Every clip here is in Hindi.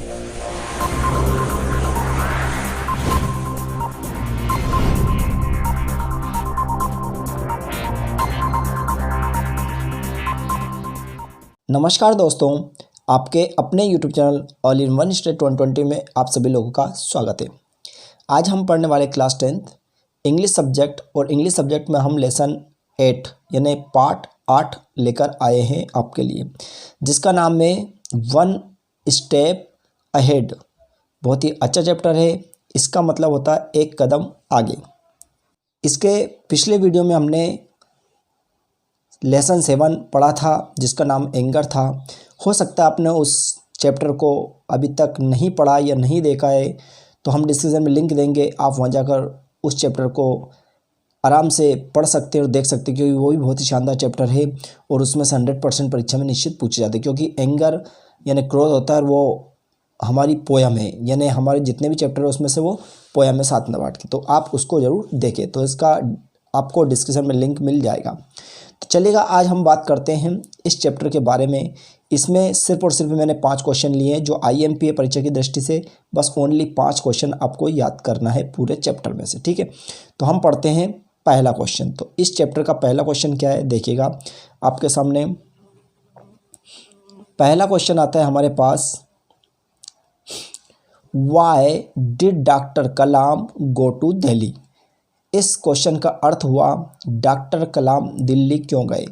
नमस्कार दोस्तों, आपके अपने YouTube channel all in one state 2020 में आप सभी लोगों का स्वागत है। आज हम पढ़ने वाले क्लास 10th इंग्लिश सब्जेक्ट और इंग्लिश सब्जेक्ट में हम लेसन 8 यानी पार्ट 8 लेकर आए हैं आपके लिए, जिसका नाम है वन स्टेप अहेड। बहुत ही अच्छा चैप्टर है। इसका मतलब होता है एक कदम आगे। इसके पिछले वीडियो में हमने लेसन 7 पढ़ा था, जिसका नाम एंगर था। हो सकता है आपने उस चैप्टर को अभी तक नहीं पढ़ा या नहीं देखा है, तो हम डिस्क्रिप्शन में लिंक देंगे, आप वहां जाकर उस चैप्टर को आराम से पढ़ सकते हैं और देख सकते हैं, क्योंकि वो भी बहुत ही शानदार चैप्टर है और उसमें से 100% परीक्षा में निश्चित पूछे जाते हैं। क्योंकि एंगर यानी क्रोध होता है, वो हमारी पोयम है, यानी हमारे जितने भी चैप्टर है उसमें से वो पोयम है 7 नंबर की। तो आप उसको ज़रूर देखें, तो इसका आपको डिस्क्रिप्शन में लिंक मिल जाएगा। तो चलिएगा, आज हम बात करते हैं इस चैप्टर के बारे में। इसमें सिर्फ और सिर्फ मैंने 5 क्वेश्चन लिए हैं, जो IMPA परीक्षा की दृष्टि से बस ओनली 5 क्वेश्चन आपको याद करना है पूरे चैप्टर में से, ठीक है। तो हम पढ़ते हैं पहला क्वेश्चन। तो इस चैप्टर का पहला क्वेश्चन क्या है, देखिएगा आपके सामने। पहला क्वेश्चन आता है हमारे पास, why did doctor Kalam go to Delhi. इस क्वेश्चन का अर्थ हुआ डॉक्टर कलाम दिल्ली क्यों गए।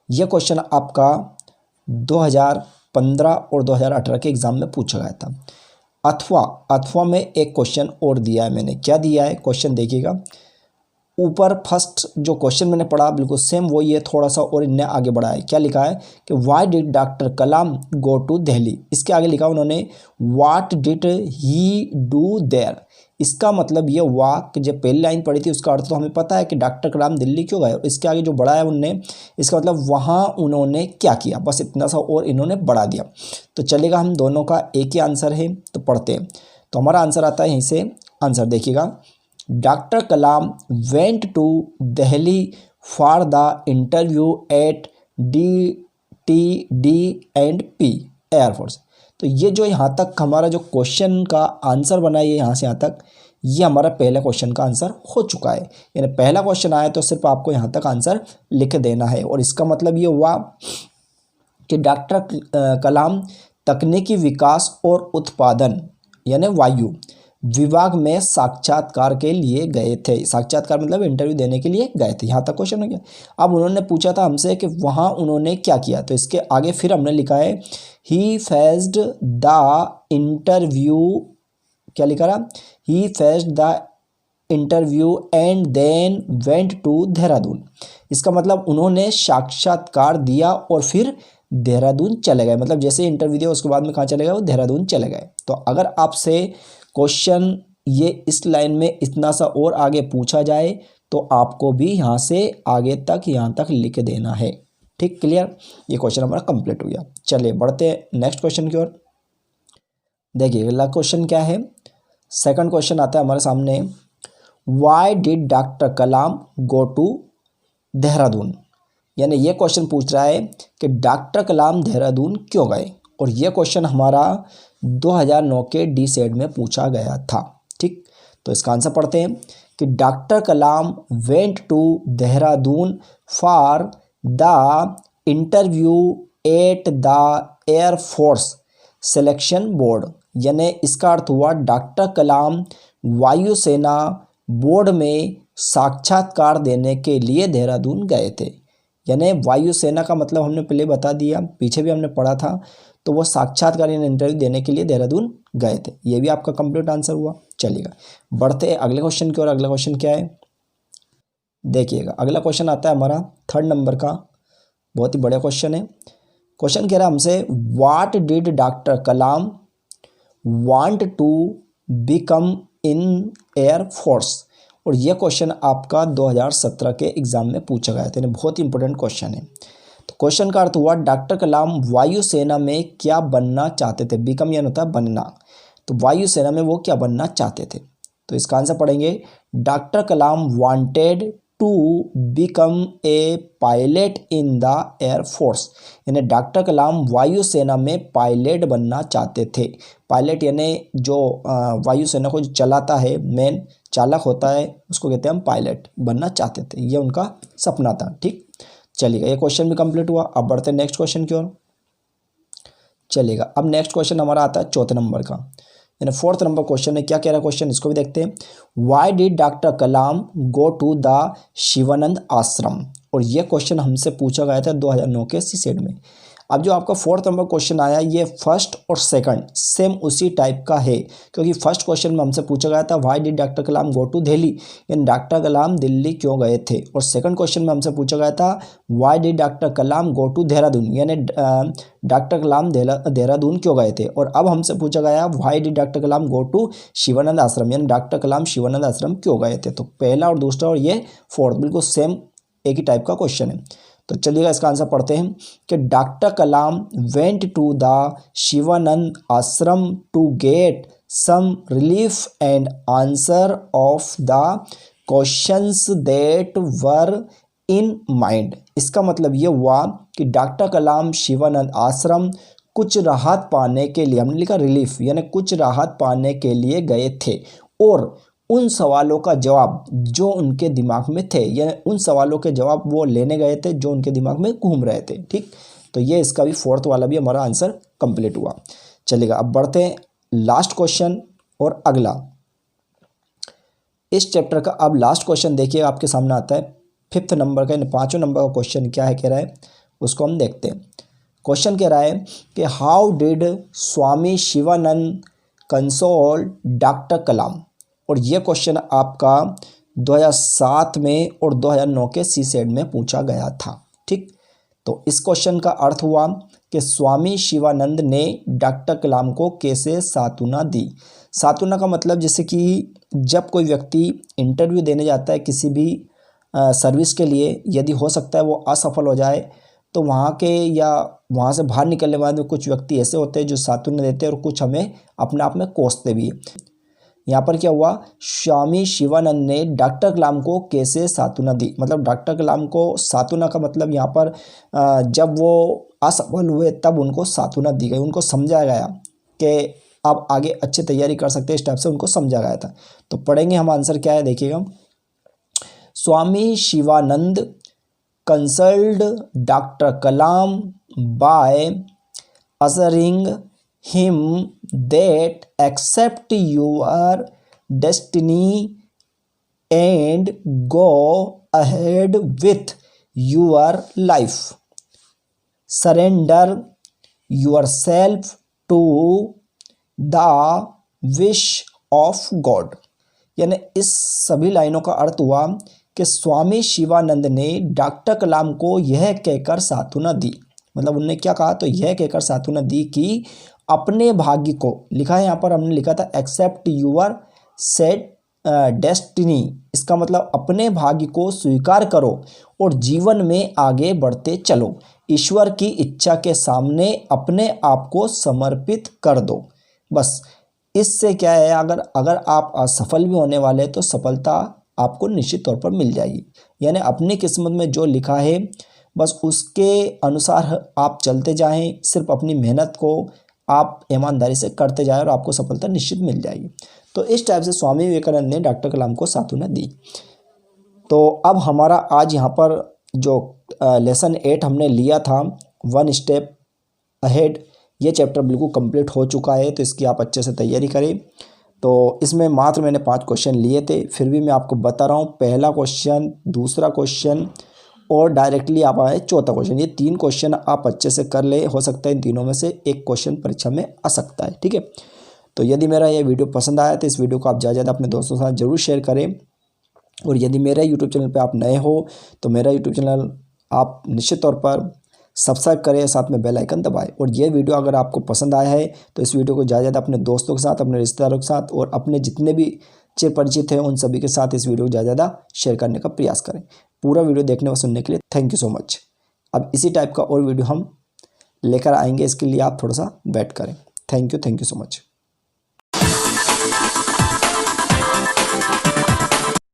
यह क्वेश्चन आपका 2015 और 2018 के एग्ज़ाम में पूछा गया था। अथवा में एक क्वेश्चन और दिया है मैंने। क्या दिया है क्वेश्चन, देखिएगा। ऊपर फर्स्ट जो क्वेश्चन मैंने पढ़ा बिल्कुल सेम वही है, थोड़ा सा और इन्हें आगे बढ़ाया है। क्या लिखा है कि why did doctor Kalam go to Delhi. इसके आगे लिखा उन्होंने what did he do there. इसका मतलब ये हुआ कि जब पहली लाइन पढ़ी थी उसका अर्थ तो हमें पता है कि डॉक्टर कलाम दिल्ली क्यों गए, और इसके आगे जो बढ़ाया उनने, इसका मतलब वहाँ उन्होंने क्या किया, बस इतना सा और इन्होंने बढ़ा दिया। तो चलेगा, हम दोनों का एक ही आंसर है, तो पढ़ते हैं। तो हमारा आंसर आता है यहीं से। आंसर देखिएगा, doctor Kalam went to Delhi for the interview at DTD&P air force. तो ये जो यहाँ तक हमारा जो क्वेश्चन का आंसर बना है, यहाँ से यहाँ तक, ये हमारा पहला क्वेश्चन का आंसर हो चुका है। यानी पहला क्वेश्चन आया तो सिर्फ आपको यहाँ तक आंसर लिख देना है। और इसका मतलब ये हुआ कि डॉक्टर कलाम तकनीकी विकास और उत्पादन यानी वायु विभाग में साक्षात्कार के लिए गए थे। साक्षात्कार मतलब इंटरव्यू देने के लिए गए थे। यहाँ तक क्वेश्चन हो गया। अब उन्होंने पूछा था हमसे कि वहाँ उन्होंने क्या किया, तो इसके आगे फिर हमने लिखा है ही फेस्ड द इंटरव्यू। क्या लिखा रहा, he faced the interview and then went to Dehradun. इसका मतलब उन्होंने साक्षात्कार दिया और फिर देहरादून चले गए। मतलब जैसे इंटरव्यू दिया उसके बाद में कहाँ चले गए, वो देहरादून चले गए। तो अगर आपसे क्वेश्चन ये इस लाइन में इतना सा और आगे पूछा जाए तो आपको भी यहाँ से आगे तक यहाँ तक लिख देना है। ठीक, क्लियर। ये क्वेश्चन हमारा कंप्लीट हो गया। चलिए बढ़ते हैं नेक्स्ट क्वेश्चन की ओर। देखिए अगला क्वेश्चन क्या है। सेकंड क्वेश्चन आता है हमारे सामने, why did doctor Kalam go to Dehradun. यानी ये क्वेश्चन पूछ रहा है कि डॉक्टर कलाम देहरादून क्यों गए, और ये क्वेश्चन हमारा 2009 के DSET में पूछा गया था। ठीक, तो इसका आंसर पढ़ते हैं कि doctor Kalam went to Dehradun for the interview at the air force selection board. यानी इसका अर्थ हुआ डॉक्टर कलाम वायुसेना बोर्ड में साक्षात्कार देने के लिए देहरादून गए थे। यानी वायुसेना का मतलब हमने पहले बता दिया, पीछे भी हमने पढ़ा था। तो वो साक्षात्कार यानी इंटरव्यू देने के लिए देहरादून गए थे। ये भी आपका कंप्लीट आंसर हुआ। चलिएगा बढ़ते हैं अगले क्वेश्चन की ओर। अगला क्वेश्चन क्या है, देखिएगा। अगला क्वेश्चन आता है हमारा 3rd नंबर का, बहुत ही बड़ा क्वेश्चन है। क्वेश्चन कह रहा है हमसे, what did doctor Kalam want to become in air force. और यह क्वेश्चन आपका 2017 के एग्जाम में पूछा गया था। बहुत ही इंपॉर्टेंट क्वेश्चन है। तो क्वेश्चन का अर्थ हुआ डॉक्टर कलाम वायुसेना में क्या बनना चाहते थे। बिकम यानी होता है बनना, तो वायुसेना में वो क्या बनना चाहते थे। तो इसका आंसर पढ़ेंगे, doctor Kalam wanted to become a pilot in the air force, यानी डॉक्टर कलाम वायुसेना में पायलट बनना चाहते थे। पायलट यानी जो वायुसेना को जो चलाता है, मेन चालक होता है, उसको कहते हैं हम पायलट बनना चाहते थे, ये उनका सपना था। ठीक, चलिएगा, ये क्वेश्चन भी कंप्लीट हुआ। अब बढ़ते हैं नेक्स्ट क्वेश्चन की ओर। चलिएगा, अब नेक्स्ट क्वेश्चन हमारा आता है चौथे नंबर का, यानी फोर्थ नंबर क्वेश्चन है। क्या कह रहा है क्वेश्चन, इसको भी देखते हैं। Why did doctor Kalam go to the Shivanand Ashram, और ये क्वेश्चन हमसे पूछा गया था 2009 के सीसेट में। अब जो आपका फोर्थ नंबर क्वेश्चन आया, ये फर्स्ट और सेकंड सेम उसी टाइप का है, क्योंकि फर्स्ट क्वेश्चन में हमसे पूछा गया था why did doctor Kalam go to Delhi, यानी डॉक्टर कलाम दिल्ली क्यों गए थे, और सेकंड क्वेश्चन में हमसे पूछा गया था why did doctor Kalam go to Dehradun, यानी डॉक्टर कलाम देहरादून क्यों गए थे। और अब हमसे पूछा गया why did doctor Kalam go to Shivanand Ashram, यानी डॉक्टर कलाम शिवानंद आश्रम क्यों गए थे। तो पहला और दूसरा और ये फोर्थ बिल्कुल सेम एक ही टाइप का क्वेश्चन है। तो चलिएगा, इसका आंसर पढ़ते हैं कि doctor Kalam went to the Shivanand ashram to get some relief and answer of the questions that were in mind. इसका मतलब ये हुआ कि डॉक्टर कलाम शिवानंद आश्रम कुछ राहत पाने के लिए, हमने लिखा रिलीफ, यानी कुछ राहत पाने के लिए गए थे, और उन सवालों का जवाब जो उनके दिमाग में थे, यानी उन सवालों के जवाब वो लेने गए थे जो उनके दिमाग में घूम रहे थे। ठीक, तो ये इसका भी फोर्थ वाला भी हमारा आंसर कंप्लीट हुआ। चलिएगा, अब बढ़ते हैं लास्ट क्वेश्चन और अगला। इस चैप्टर का अब लास्ट क्वेश्चन देखिए, आपके सामने आता है फिफ्थ नंबर का, यानी पाँचवें नंबर का क्वेश्चन क्या है कह रहा है, उसको हम देखते हैं। क्वेश्चन कह रहा है कि how did Swami Shivananda console doctor Kalam, और ये क्वेश्चन आपका 2007 में और 2009 के सीसेट में पूछा गया था। ठीक, तो इस क्वेश्चन का अर्थ हुआ कि स्वामी शिवानंद ने डॉक्टर कलाम को कैसे सांत्वना दी। सांत्वना का मतलब जैसे कि जब कोई व्यक्ति इंटरव्यू देने जाता है किसी भी सर्विस के लिए, यदि हो सकता है वो असफल हो जाए, तो वहाँ के या वहाँ से बाहर निकलने वाले कुछ व्यक्ति ऐसे होते हैं जो सांत्वना देते हैं और कुछ हमें अपने आप में कोसते भी। यहाँ पर क्या हुआ, स्वामी शिवानंद ने डॉक्टर कलाम को कैसे सांत्वना दी, मतलब डॉक्टर कलाम को सांत्वना का मतलब यहाँ पर जब वो असफल हुए तब उनको सांत्वना दी गई, उनको समझाया गया कि आप आगे अच्छी तैयारी कर सकते हैं, इस टाइप से उनको समझाया गया था। तो पढ़ेंगे हम, आंसर क्या है देखिएगा। Swami Shivananda consoled doctor Kalam by assuring him that accept your destiny and go ahead with your life. Surrender yourself to the wish of God. यानी इस सभी लाइनों का अर्थ हुआ कि स्वामी शिवानंद ने डॉक्टर कलाम को यह कहकर सांत्वना दी, मतलब उन्होंने क्या कहा, तो यह कहकर सांत्वना दी कि अपने भाग्य को, लिखा है यहाँ पर हमने लिखा था एक्सेप्ट यूर सेट डेस्टिनी, इसका मतलब अपने भाग्य को स्वीकार करो और जीवन में आगे बढ़ते चलो, ईश्वर की इच्छा के सामने अपने आप को समर्पित कर दो। बस इससे क्या है, अगर आप असफल भी होने वाले तो सफलता आपको निश्चित तौर पर मिल जाएगी। यानी अपनी किस्मत में जो लिखा है बस उसके अनुसार आप चलते जाएं, सिर्फ अपनी मेहनत को आप ईमानदारी से करते जाएं और आपको सफलता निश्चित मिल जाएगी। तो इस टाइप से स्वामी विवेकानंद ने डॉक्टर कलाम को सांत्वना दी। तो अब हमारा आज यहाँ पर जो लेसन 8 हमने लिया था, 1 स्टेप अहेड, ये चैप्टर बिल्कुल कंप्लीट हो चुका है। तो इसकी आप अच्छे से तैयारी करें। तो इसमें मात्र मैंने 5 क्वेश्चन लिए थे, फिर भी मैं आपको बता रहा हूँ, पहला क्वेश्चन, दूसरा क्वेश्चन और डायरेक्टली आप आए चौथा क्वेश्चन, ये 3 क्वेश्चन आप अच्छे से कर ले। हो सकता है इन तीनों में से एक क्वेश्चन परीक्षा में आ सकता है। ठीक है, तो यदि मेरा ये वीडियो पसंद आया तो इस वीडियो को आप ज़्यादा अपने दोस्तों के साथ जरूर शेयर करें। और यदि मेरे यूट्यूब चैनल पर आप नए हो तो मेरा यूट्यूब चैनल आप निश्चित तौर पर सब्सक्राइब करें, साथ में बेल आइकन दबाएं। और ये वीडियो अगर आपको पसंद आया है तो इस वीडियो को ज़्यादा अपने दोस्तों के साथ, अपने रिश्तेदारों के साथ और अपने जितने भी चिर परिचित हैं उन सभी के साथ इस वीडियो को ज़्यादा शेयर करने का प्रयास करें। पूरा वीडियो देखने और सुनने के लिए थैंक यू सो मच। अब इसी टाइप का और वीडियो हम लेकर आएंगे, इसके लिए आप थोड़ा सा वेट करें। Thank you so much.